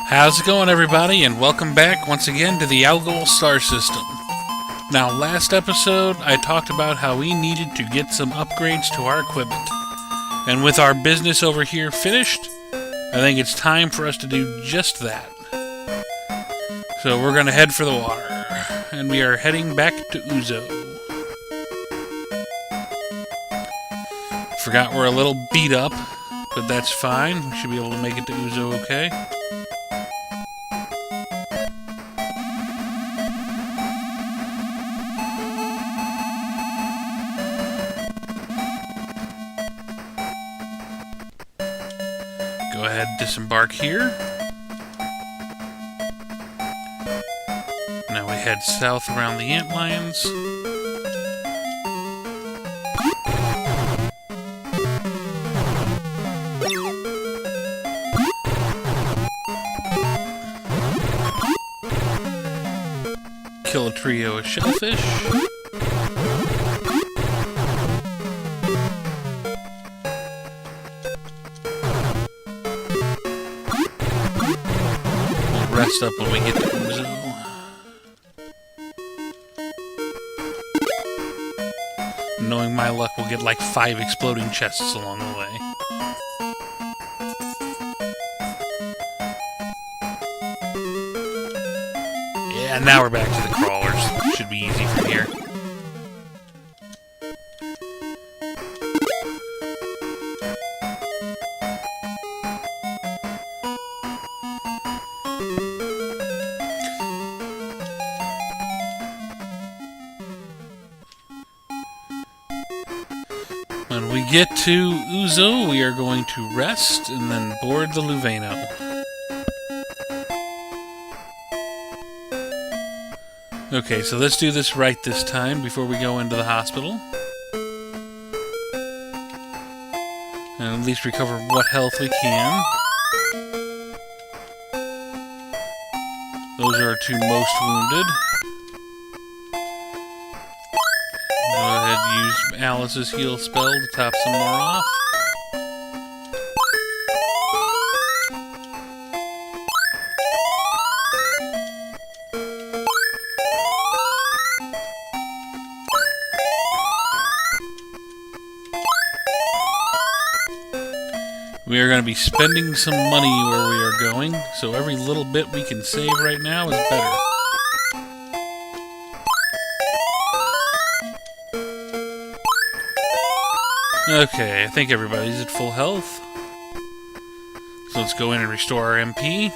How's it going, everybody, and welcome back once again to the Algol star system. Now, last episode, I talked about how we needed to get some upgrades to our equipment. And with our business over here finished, I think it's time for us to do just that. So we're going to head for the water, and we are heading back to Uzo. Forgot we're a little beat up, but that's fine. We should be able to make it to Uzo okay. Go ahead, disembark here. Now we head south around the antlions. Kill a trio of shellfish. Rest up when we get to Uzo. Knowing my luck, we'll get like 5 exploding chests along the way. Yeah, now we're back to the crawlers. Should be easy from here. When we get to Uzo, we are going to rest and then board the Luveno. Okay, so let's do this right this time before we go into the hospital. And at least recover what health we can. Those are our 2 most wounded. Go ahead and use Alice's heal spell to top some more off. We are going to be spending some money where we are going, so every little bit we can save right now is better. Okay, I think everybody's at full health. So let's go in and restore our MP.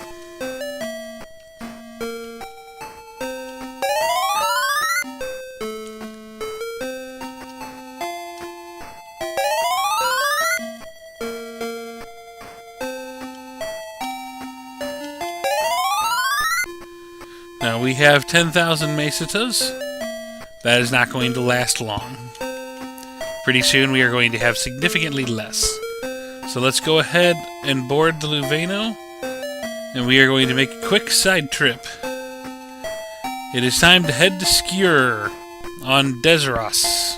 Now we have 10,000 mesetas. That is not going to last long. Pretty soon we are going to have significantly less. So let's go ahead and board the Luveno, and we are going to make a quick side trip. It is time to head to Skjur on Dezoros.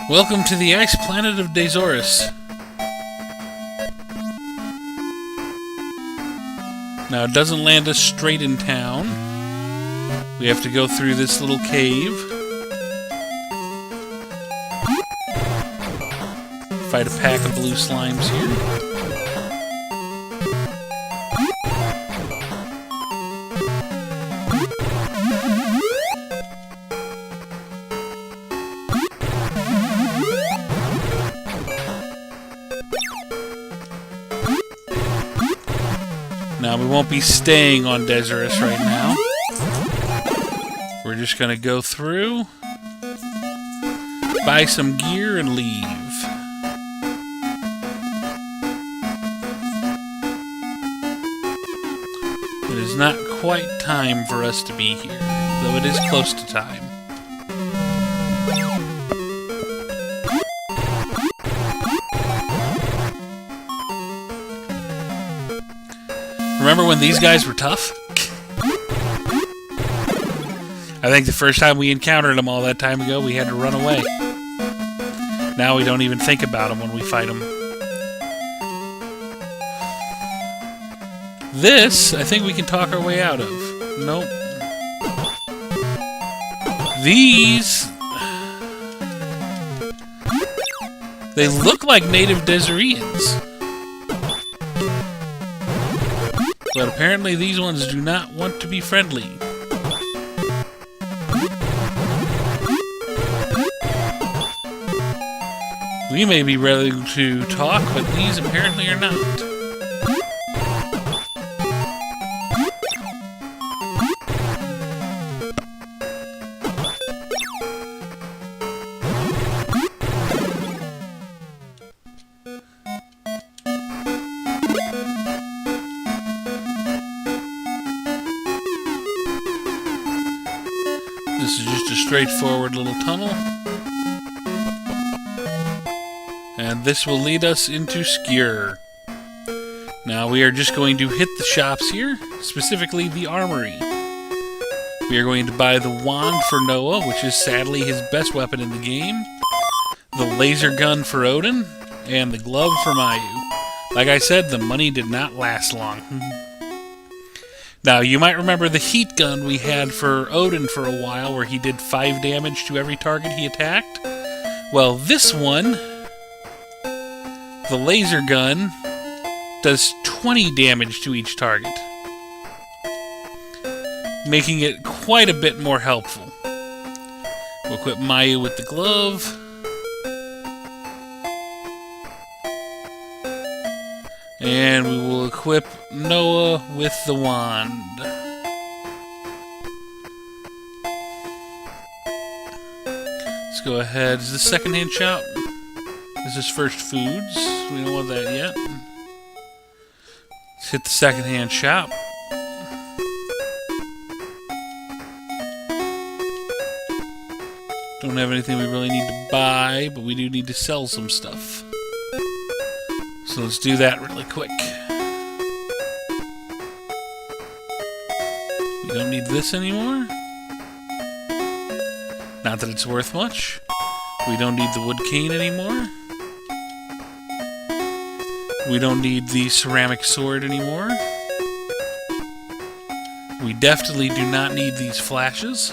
Welcome to the ice planet of Dezoros. Now, it doesn't land us straight in town. We have to go through this little cave. Fight a pack of blue slimes here. Now, we won't be staying on Dezoros right now. We're just going to go through, buy some gear, and leave. It is not quite time for us to be here, though it is close to time. Remember when these guys were tough? I think the first time we encountered them all that time ago, we had to run away. Now we don't even think about them when we fight them. This, I think we can talk our way out of. Nope. These... they look like native Desereans. But apparently these ones do not want to be friendly. We may be ready to talk, but these apparently are not. This is just a straightforward little tunnel. And this will lead us into Skir. Now we are just going to hit the shops here, specifically the armory. We are going to buy the wand for Noah, which is sadly his best weapon in the game, the laser gun for Odin, and the glove for Mayu. Like I said, the money did not last long. Now, you might remember the heat gun we had for Odin for a while, where he did 5 damage to every target he attacked. Well, this one, the laser gun, does 20 damage to each target, making it quite a bit more helpful. We'll equip Mayu with the glove. And we will equip Noah with the wand. Let's go ahead. Is this secondhand shop? This is First Foods. We don't want that yet. Let's hit the secondhand shop. Don't have anything we really need to buy, but we do need to sell some stuff. So let's do that really quick. We don't need this anymore. Not that it's worth much. We don't need the wood cane anymore. We don't need the ceramic sword anymore. We definitely do not need these flashes.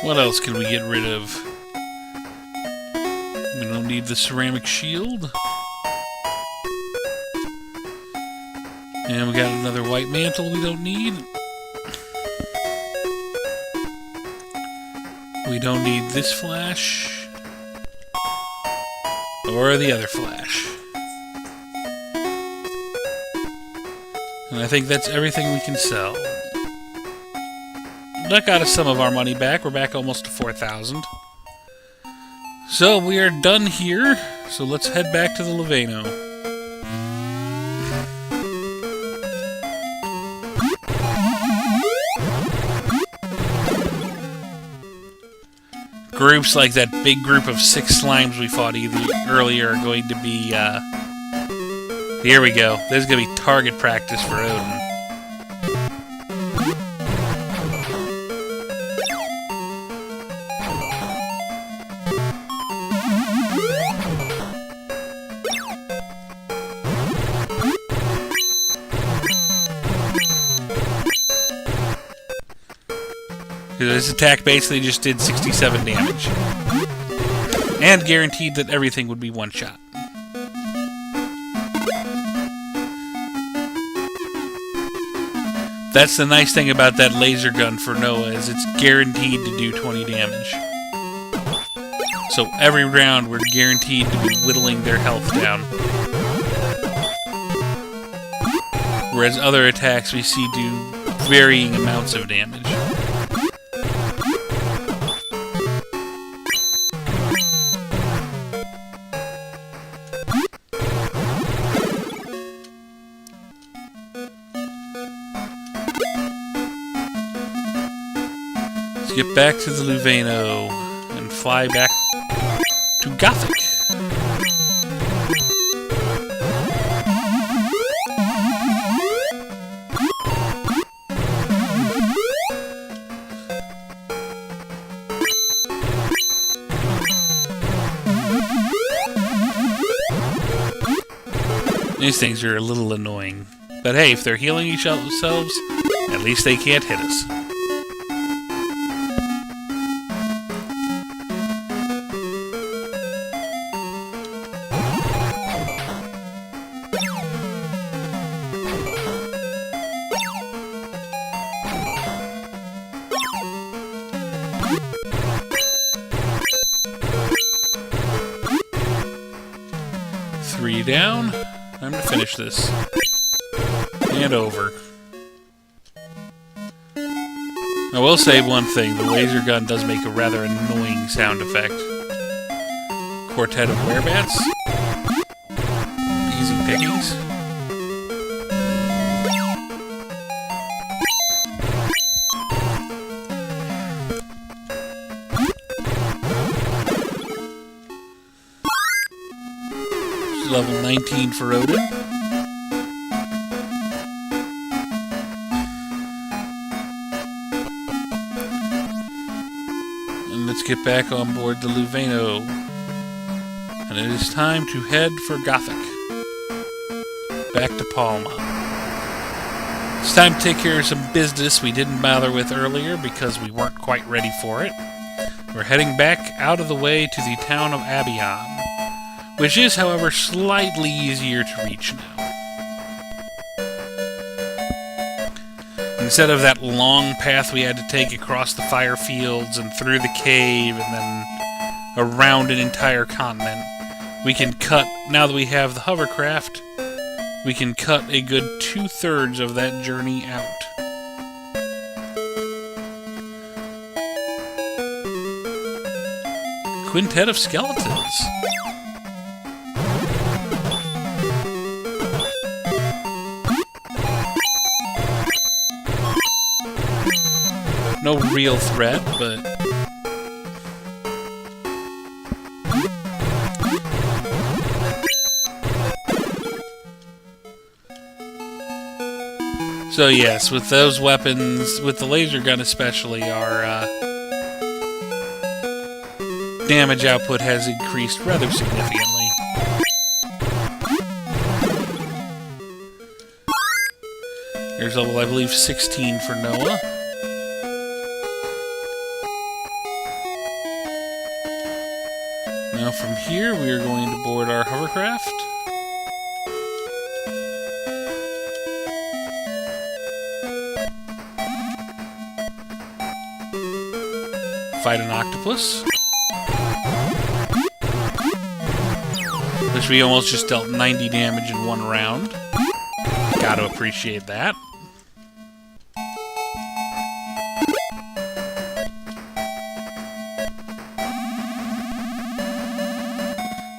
What else can we get rid of? We don't need the ceramic shield. And we got another white mantle we don't need. We don't need this flash. Or the other flash. And I think that's everything we can sell. That got us some of our money back. We're back almost to 4,000. So we are done here. So let's head back to the Leveno. Groups like that big group of 6 slimes we fought earlier are going to be, here we go. There's going to be target practice for Odin. This attack basically just did 67 damage. And guaranteed that everything would be one shot. That's the nice thing about that laser gun for Noah, is it's guaranteed to do 20 damage. So every round we're guaranteed to be whittling their health down. Whereas other attacks we see do varying amounts of damage. Get back to the Luveno and fly back These things are a little annoying. But hey, if they're healing each themselves, at least they can't hit us. Three down. Time to finish this. And over. I will say one thing. The laser gun does make a rather annoying sound effect. Quartet of werebats. Easy pickings. Level 19 for Odin. And let's get back on board the Luveno. And it is time to head for Gothic. Back to Palma. It's time to take care of some business we didn't bother with earlier because we weren't quite ready for it. We're heading back out of the way to the town of Abion, which is, however, slightly easier to reach now. Instead of that long path we had to take across the fire fields and through the cave and then around an entire continent, we can cut, now that we have the hovercraft, we can cut a good 2/3 of that journey out. Quintet of Skeletons. No real threat, but... So yes, with those weapons, with the laser gun especially, our damage output has increased rather significantly. Here's level, I believe, 16 for Noah. Now from here, we are going to board our hovercraft. Fight an octopus. Which we almost just dealt 90 damage in one round. Gotta appreciate that.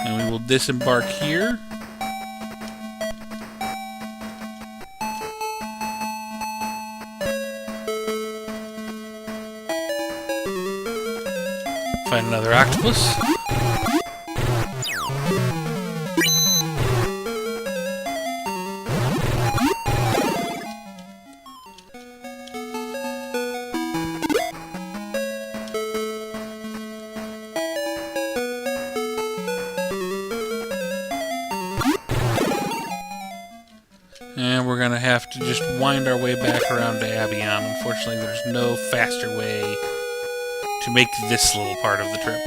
And we will disembark here. Find another octopus. And we're gonna have to just wind our way back around to Abion. Unfortunately, there's no faster way to make this little part of the trip.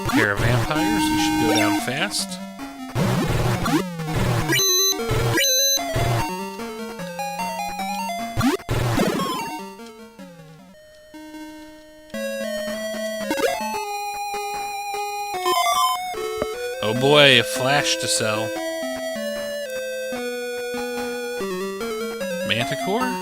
Pair of vampires, you should go down fast. Oh boy, a flash to sell. Manticore?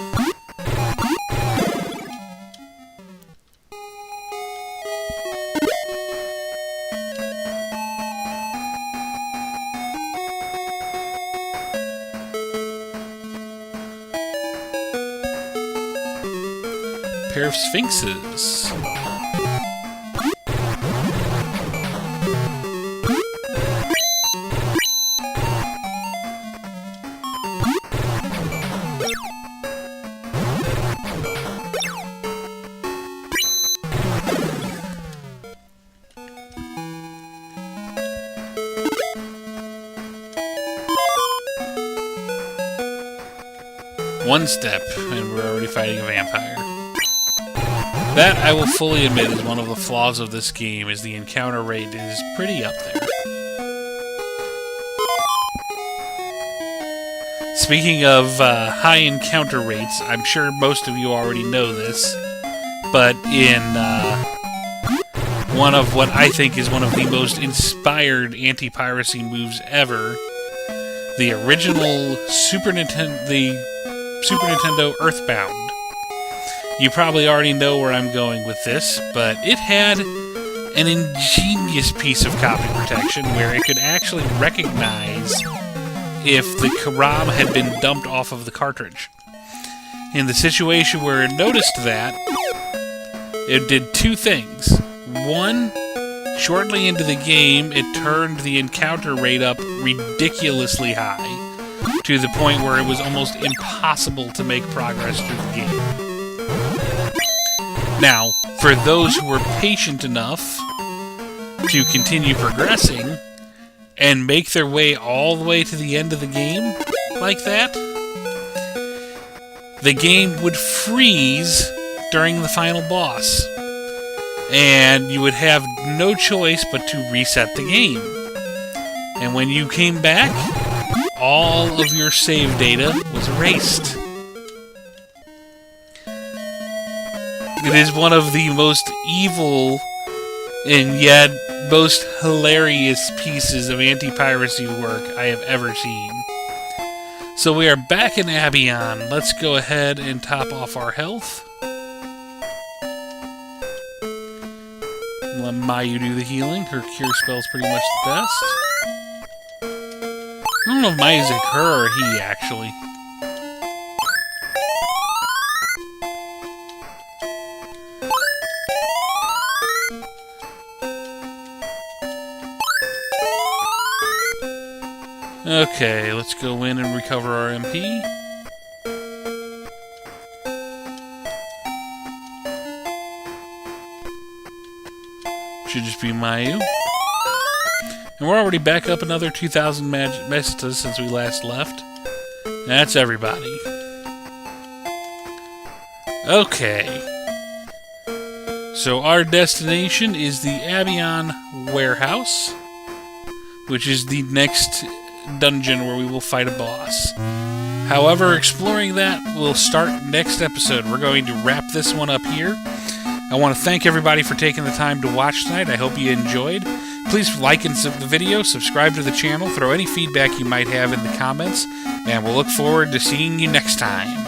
Pair of sphinxes. One step, and we're already fighting a vampire. That, I will fully admit, is one of the flaws of this game, is the encounter rate is pretty up there. Speaking of high encounter rates, I'm sure most of you already know this, but in one of what I think is one of the most inspired anti-piracy moves ever, the original Super Nintendo Earthbound. You probably already know where I'm going with this, but it had an ingenious piece of copy protection where it could actually recognize if the ROM had been dumped off of the cartridge. In the situation where it noticed that, it did two things. One, shortly into the game, it turned the encounter rate up ridiculously high, to the point where it was almost impossible to make progress through the game. Now, for those who were patient enough to continue progressing and make their way all the way to the end of the game like that, the game would freeze during the final boss, and you would have no choice but to reset the game. And when you came back, all of your save data was erased. It is one of the most evil and yet most hilarious pieces of anti-piracy work I have ever seen. So we are back in Abion. Let's go ahead and top off our health. Let Mayu do the healing. Her cure spell's pretty much the best. I don't know if Mayu's like her or he, actually. Okay, let's go in and recover our MP. Should just be Mayu. And we're already back up another 2,000 Mesitas since we last left. That's everybody. Okay. So our destination is the Abion Warehouse, which is the next dungeon where we will fight a boss. However, exploring that will start next episode. We're going to wrap this one up here. I want to thank everybody for taking the time to watch tonight. I hope you enjoyed. Please like the video, subscribe to the channel, throw any feedback you might have in the comments, and we'll look forward to seeing you next time.